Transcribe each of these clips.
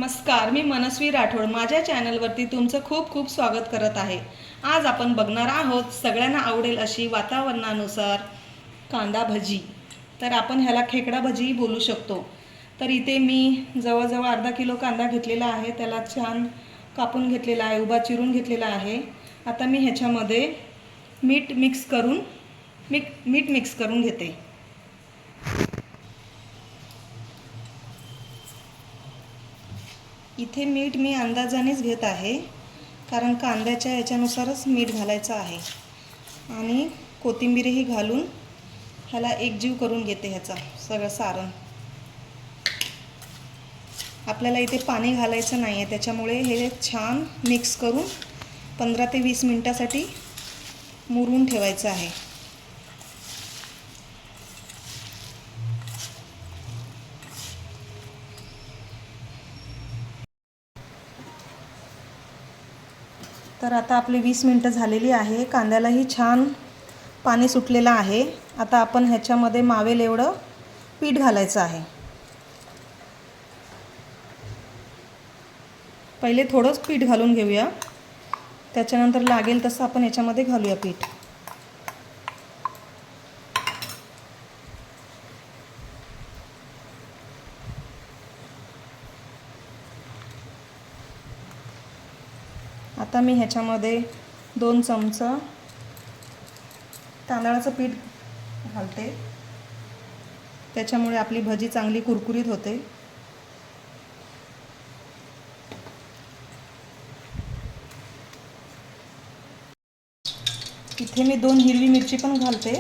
नमस्कार, मी मनस्वी राठोड माझ्या चॅनलवरती तुमचं खूप खूप स्वागत करत आहे। आज आपण बघणार आहोत सगळ्यांना आवडेल अशी वातावरणानुसार कांदा भजी। तर आपण ह्याला खेकडा भजी बोलू शकतो। तर इथे मी जवळजवळ अर्धा किलो कांदा घेतलेला आहे, त्याला छान कापून घेतलेला आहे, उभा चिरून घेतलेला आहे। आता मी ह्याच्यामध्ये मीठ मिक्स करून घेते। इथे मीठ मी अंदाजानेच घेत आहे, कारण कांद्याच्या ह्याच्यानुसारच मीठ घालायचं आहे। आणि कोथिंबीरही घालून ह्याला एकजीव करून घेते ह्याचा सगळं सारण। आपल्याला इथे पाणी घालायचं नाही आहे, त्याच्यामुळे हे छान मिक्स करून 15 ते 20 मिनिटासाठी मुरून ठेवायचं आहे। तर आता आपले 20 मिनिटं झालेली आहे। कांद्यालाही छान पाणी सुटलेलं आहे। आता आपण ह्याच्यामध्ये मावेल एवढं पीठ घालायचं आहे। पहिले थोडंच पीठ घालून घेऊया, त्याच्यानंतर लागेल तसं आपण ह्याच्यामध्ये घालूया पीठ। आता मी ह्याच्यामध्ये 2 चमचा तांदळाचं पीठ घालते, त्याच्यामुळे आपली भजी चांगली कुरकुरीत होते। इथे मी 2 हिरवी मिरची पण घालते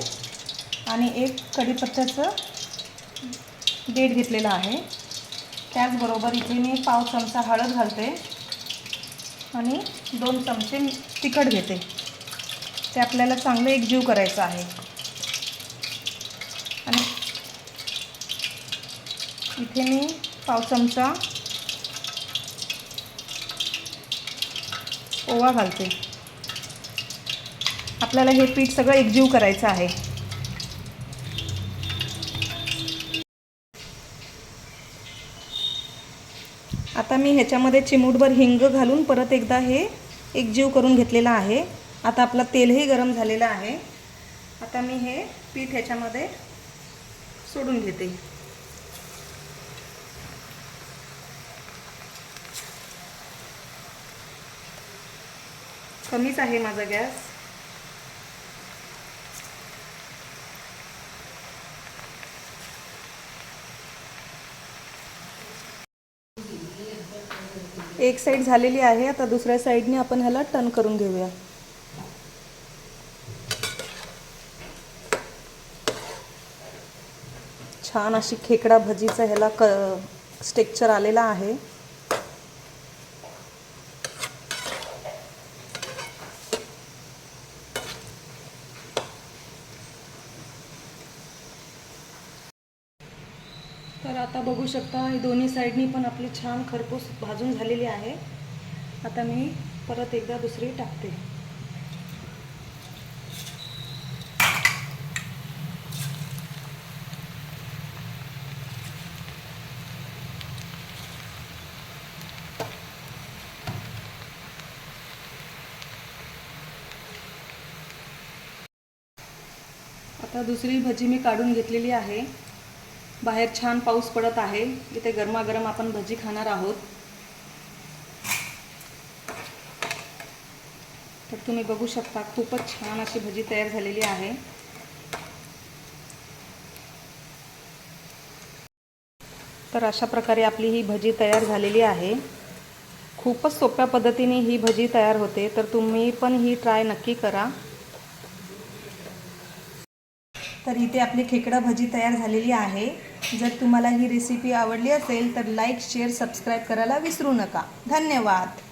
आणि 1 कढीपत्त्याचं देठ घेतलेला आहे। त्याचबरोबर इथे मी पाव चमचा हळद घालते आणि 2 चमचे तिखट घेते। ते आपल्याला चांगलं एकजीव करायचं आहे। आणि इथे मी पाव चमचा ओवा घालते। आपल्याला हे पीठ सगळं एकजीव करायचं आहे। आता मी ह्याच्यामध्ये चिमूटभर हिंग घालून परत एकदा हे एकजीव करून घेतलेला आहे। आता आपलं तेलही गरम झालेलं आहे। आता मी हे पीठ ह्याच्यामध्ये सोडून घेते। कमीच आहे माझा गॅस। एक साइड झालेली आहे, आता दुसऱ्या साइडने आपण ह्याला टर्न करून घेऊया। छान अशी खेकडा भजीचा ह्याला टेक्स्चर आलेला आहे। तर आता बघू शकता दोन्ही साइडनी पण आपली छान खरपूस भाजून झालेली आहे। आता मी परत एकदा दुसरी टाकते। आता दुसरी भजी मी काढून घेतलेली आहे। बाहेर छान पाऊस पडत आहे, इथे गरमागरम आपण भजी खाणार आहोत। तर तुम्ही बघू शकता खूपच छान अशी भजी तयार झालेली आहे। तर अशा प्रकारे आपली ही भजी तयार झालेली आहे। खूपच सोप्या पद्धतीने ही भजी तयार होते, तर तुम्ही पण ही ट्राय नक्की करा। तर इथे आपली खेकडा भजी तयार झालेली आहे। जर तुम्हाला ही रेसिपी आवडली असेल तर लाईक, शेअर, सबस्क्राईब करायला विसरू नका। धन्यवाद।